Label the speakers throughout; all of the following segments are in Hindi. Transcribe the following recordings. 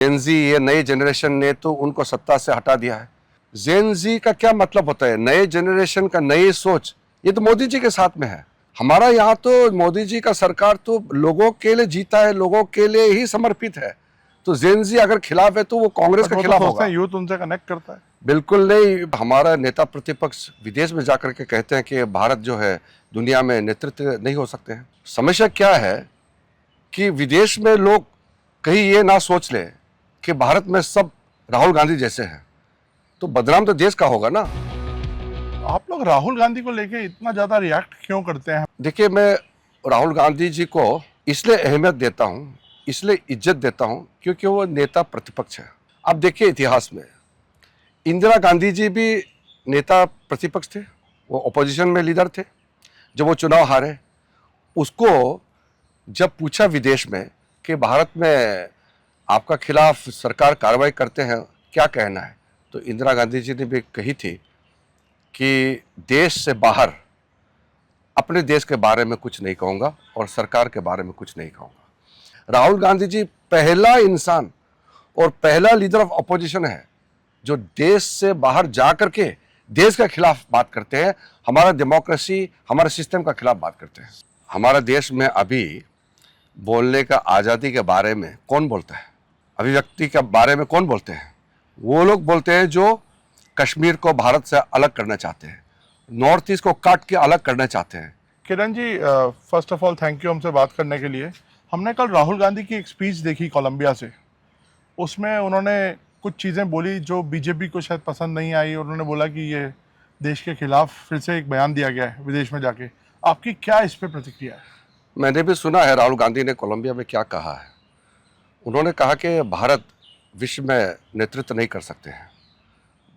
Speaker 1: जेनजी ये नई जनरेशन ने तो उनको सत्ता से हटा दिया है। जेनजी का क्या मतलब होता है? नए जनरेशन का नई सोच, ये तो मोदी जी के साथ में है। हमारा यहाँ तो मोदी जी का सरकार तो लोगों के लिए जीता है, लोगों के लिए ही समर्पित है। तो जेनजी अगर खिलाफ है तो वो कांग्रेस के खिलाफ होगा।
Speaker 2: यूथ उनसे कनेक्ट करता है।
Speaker 1: बिल्कुल नहीं। हमारा नेता प्रतिपक्ष विदेश में जाकर के कहते हैं कि भारत जो है दुनिया में नेतृत्व नहीं हो सकते हैं। समस्या क्या है कि विदेश में लोग कहीं ये ना सोच ले कि भारत में सब राहुल गांधी जैसे हैं, तो बदनाम तो देश का होगा ना।
Speaker 2: आप लोग राहुल गांधी को लेके इतना ज्यादा रिएक्ट क्यों करते हैं?
Speaker 1: देखिए, मैं राहुल गांधी जी को इसलिए अहमियत देता हूँ, इसलिए इज्जत देता हूँ क्योंकि वो नेता प्रतिपक्ष है। अब देखिए, इतिहास में इंदिरा गांधी जी भी नेता प्रतिपक्ष थे, वो अपोजिशन में लीडर थे। जब वो चुनाव हारे, उसको जब पूछा विदेश में कि भारत में आपका खिलाफ सरकार कार्रवाई करते हैं, क्या कहना है, तो इंदिरा गांधी जी ने भी कही थी कि देश से बाहर अपने देश के बारे में कुछ नहीं कहूँगा और सरकार के बारे में कुछ नहीं कहूँगा। राहुल गांधी जी पहला इंसान और पहला लीडर ऑफ अपोजिशन है जो देश से बाहर जा करके देश के खिलाफ बात करते हैं, हमारा डेमोक्रेसी, हमारे सिस्टम का खिलाफ बात करते हैं। हमारे देश में अभी बोलने का आज़ादी के बारे में कौन बोलता है? अभिव्यक्ति के बारे में कौन बोलते हैं? वो लोग बोलते हैं जो कश्मीर को भारत से अलग करना चाहते हैं, नॉर्थ ईस्ट को काट के अलग करना चाहते हैं।
Speaker 2: Kiran ji, first of all thank you हमसे बात करने के लिए। हमने कल राहुल गांधी की एक स्पीच देखी कोलंबिया से। उसमें उन्होंने कुछ चीज़ें बोली जो बीजेपी को शायद पसंद नहीं आई। उन्होंने बोला कि ये देश के खिलाफ फिर से एक बयान दिया गया है विदेश में जाके। आपकी क्या इस पर प्रतिक्रिया है?
Speaker 1: मैंने भी सुना है राहुल गांधी ने कोलंबिया में क्या कहा है। उन्होंने कहा कि भारत विश्व में नेतृत्व नहीं कर सकते हैं।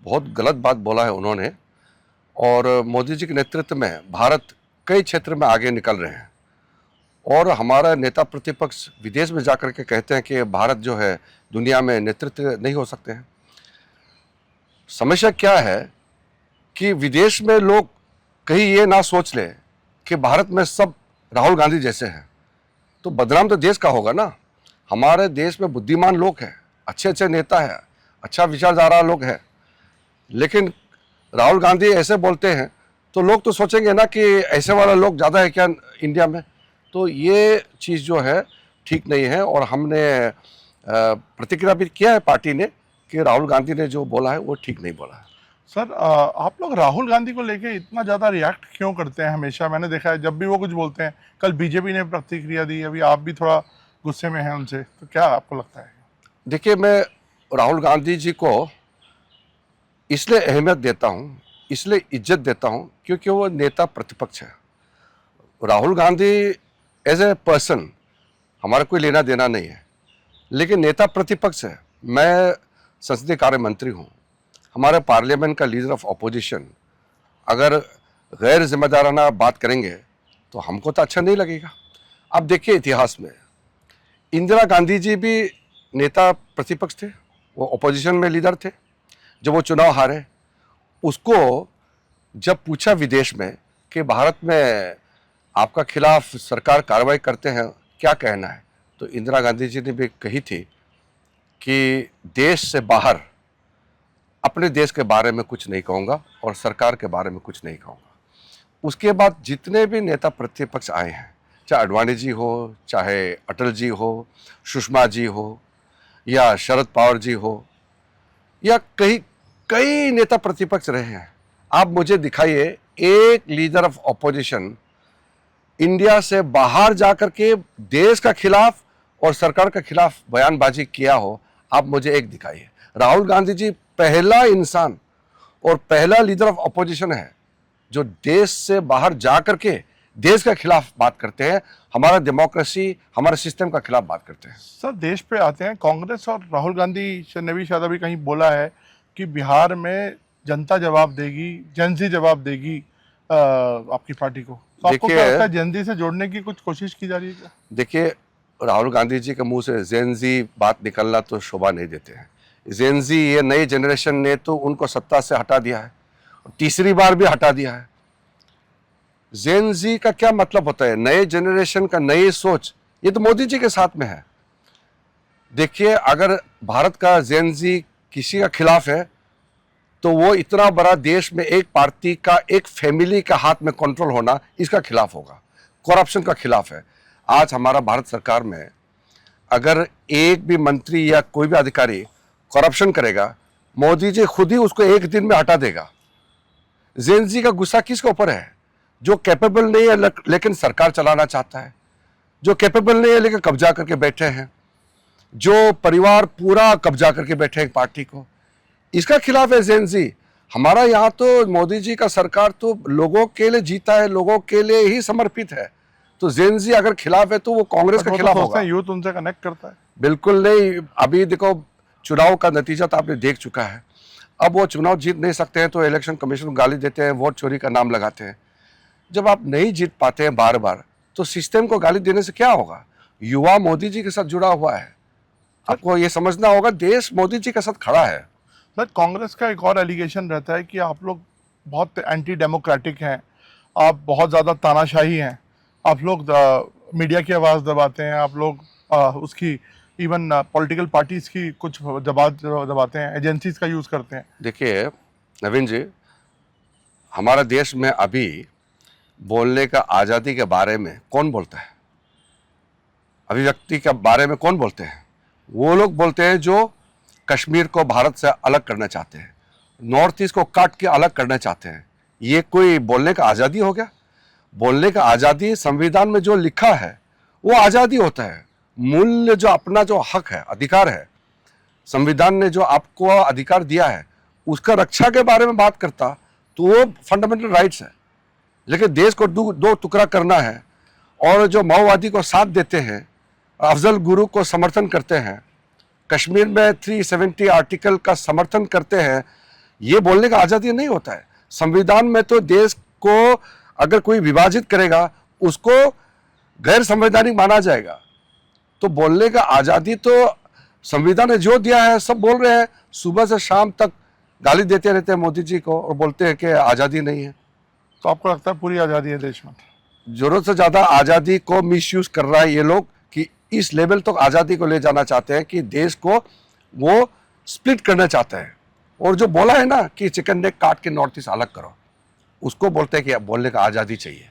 Speaker 1: बहुत गलत बात बोला है उन्होंने। और मोदी जी के नेतृत्व में भारत कई क्षेत्र में आगे निकल रहे हैं। और हमारा नेता प्रतिपक्ष विदेश में जाकर के कहते हैं कि भारत जो है दुनिया में नेतृत्व नहीं हो सकते हैं। समस्या क्या है कि विदेश में लोग कहीं ये ना सोच ले कि भारत में सब राहुल गांधी जैसे हैं, तो बदनाम तो देश का होगा ना। हमारे देश में बुद्धिमान लोग हैं, अच्छे अच्छे नेता हैं, अच्छा विचारधारा लोग हैं, लेकिन राहुल गांधी ऐसे बोलते हैं तो लोग तो सोचेंगे ना कि ऐसे वाला लोग ज़्यादा है क्या इंडिया में। तो ये चीज़ जो है ठीक नहीं है। और हमने प्रतिक्रिया भी किया है पार्टी ने कि राहुल गांधी ने जो बोला है वो ठीक नहीं बोला है।
Speaker 2: सर, आप लोग राहुल गांधी को लेके इतना ज़्यादा रिएक्ट क्यों करते हैं? हमेशा मैंने देखा है जब भी वो कुछ बोलते हैं। कल बीजेपी ने प्रतिक्रिया दी, अभी आप भी थोड़ा गुस्से में हैं उनसे, तो क्या आपको लगता है?
Speaker 1: देखिए, मैं राहुल गांधी जी को इसलिए अहमियत देता हूँ, इसलिए इज्जत देता हूँ क्योंकि वो नेता प्रतिपक्ष है। Rahul Gandhi as a person हमारा कोई लेना देना नहीं है, लेकिन नेता प्रतिपक्ष है। मैं संसदीय कार्य मंत्री हूँ। हमारे पार्लियामेंट का लीडर ऑफ अपोजिशन अगर गैर जिम्मेदाराना बात करेंगे तो हमको तो अच्छा नहीं लगेगा। अब देखिए, इतिहास में इंदिरा गांधी जी भी नेता प्रतिपक्ष थे, वो अपोजिशन में लीडर थे। जब वो चुनाव हारे, उसको जब पूछा विदेश में कि भारत में आपका खिलाफ सरकार कार्रवाई करते हैं, क्या कहना है, तो इंदिरा गांधी जी ने भी कही थी कि देश से बाहर अपने देश के बारे में कुछ नहीं कहूँगा और सरकार के बारे में कुछ नहीं कहूँगा। उसके बाद जितने भी नेता प्रतिपक्ष आए हैं, चाहे अडवाणी जी हो, चाहे अटल जी हो, सुषमा जी हो, या शरद पवार जी हो, या कई नेता प्रतिपक्ष रहे हैं। आप मुझे दिखाइए एक लीडर ऑफ अपोजिशन इंडिया से बाहर जाकर के देश का खिलाफ और सरकार के खिलाफ बयानबाजी किया हो। आप मुझे एक दिखाइए। राहुल गांधी जी पहला इंसान और पहला लीडर ऑफ अपोजिशन है जो देश से बाहर जाकर के देश के खिलाफ बात करते हैं, हमारा डेमोक्रेसी, हमारे सिस्टम का खिलाफ बात करते हैं।
Speaker 2: सर, देश पे आते हैं। कांग्रेस और राहुल गांधी ने भी शायद अभी कहीं बोला है कि बिहार में जनता जवाब देगी, जेनजी जवाब देगी आपकी पार्टी को। तो आपको क्या लगता है, जेनजी से जोड़ने की कुछ कोशिश की जा रही है क्या?
Speaker 1: देखिए, राहुल गांधी जी के मुंह से जेनजी बात निकलना तो शोभा नहीं देते हैं। जेनजी ये नई जनरेशन ने तो उनको सत्ता से हटा दिया है, तीसरी बार भी हटा दिया है। जेनजी का क्या मतलब होता है? नए जनरेशन का नई सोच, ये तो मोदी जी के साथ में है। देखिए, अगर भारत का जेन-ज़ी किसी का खिलाफ है तो वो इतना बड़ा देश में एक पार्टी का, एक फैमिली का हाथ में कंट्रोल होना, इसका खिलाफ होगा, करप्शन का खिलाफ है। आज हमारा भारत सरकार में अगर एक भी मंत्री या कोई भी अधिकारी करप्शन करेगा, मोदी जी खुद ही उसको एक दिन में हटा देगा। जेन-ज़ी का गुस्सा किसके ऊपर है? जो कैपेबल नहीं है लेकिन सरकार चलाना चाहता है, जो कैपेबल नहीं है लेकिन कब्जा करके बैठे हैं, जो परिवार पूरा कब्जा करके बैठे हैं एक पार्टी को, इसका खिलाफ है जेन-ज़ी। हमारा यहाँ तो मोदी जी का सरकार तो लोगों के लिए जीता है, लोगों के लिए ही समर्पित है। तो जेन-ज़ी अगर खिलाफ है तो वो कांग्रेस के खिलाफ होगा।
Speaker 2: यूथ उनसे कनेक्ट करता है।
Speaker 1: बिल्कुल नहीं। अभी देखो, चुनाव का नतीजा तो आपने देख चुका है। अब वो चुनाव जीत नहीं सकते हैं तो इलेक्शन कमीशन को गाली देते हैं, वोट चोरी का नाम लगाते हैं। जब आप नहीं जीत पाते हैं बार बार तो सिस्टम को गाली देने से क्या होगा? युवा मोदी जी के साथ जुड़ा हुआ है, आपको ये समझना होगा, देश मोदी जी के साथ खड़ा है।
Speaker 2: बट कांग्रेस का एक और एलिगेशन रहता है कि आप लोग बहुत एंटी डेमोक्रेटिक हैं, आप बहुत ज़्यादा तानाशाही हैं, आप लोग मीडिया की आवाज़ दबाते हैं, आप लोग उसकी इवन पॉलिटिकल पार्टीज़ की कुछ दबाते हैं, एजेंसीज का यूज़ करते हैं।
Speaker 1: देखिए नवीन जी, हमारा देश में अभी बोलने का आज़ादी के बारे में कौन बोलता है? अभिव्यक्ति के बारे में कौन बोलते हैं? वो लोग बोलते हैं जो कश्मीर को भारत से अलग करना चाहते हैं, नॉर्थ ईस्ट को काट के अलग करना चाहते हैं। ये कोई बोलने का आज़ादी हो गया? बोलने का आज़ादी संविधान में जो लिखा है वो आज़ादी होता है। मूल्य जो अपना जो हक है, अधिकार है, संविधान ने जो आपको अधिकार दिया है उसका रक्षा के बारे में बात करता तो वो फंडामेंटल राइट्स है। लेकिन देश को दो टुकड़ा करना है और जो माओवादी को साथ देते हैं, अफजल गुरु को समर्थन करते हैं, कश्मीर में 370 आर्टिकल का समर्थन करते हैं, ये बोलने का आज़ादी नहीं होता है। संविधान में तो देश को अगर कोई विभाजित करेगा उसको गैर संवैधानिक माना जाएगा। तो बोलने का आज़ादी तो संविधान ने जो दिया है, सब बोल रहे हैं, सुबह से शाम तक गाली देते रहते हैं मोदी जी को और बोलते हैं कि आज़ादी नहीं है।
Speaker 2: तो आपको लगता है पूरी आज़ादी है देश में?
Speaker 1: जरूरत से ज़्यादा आज़ादी को मिसयूज कर रहा है ये लोग, कि इस लेवल तक आज़ादी को ले जाना चाहते हैं कि देश को वो स्प्लिट करना चाहते हैं। और जो बोला है ना कि चिकन नेक काट के नॉर्थ ईस्ट अलग करो, उसको बोलते हैं कि बोलने का आज़ादी चाहिए।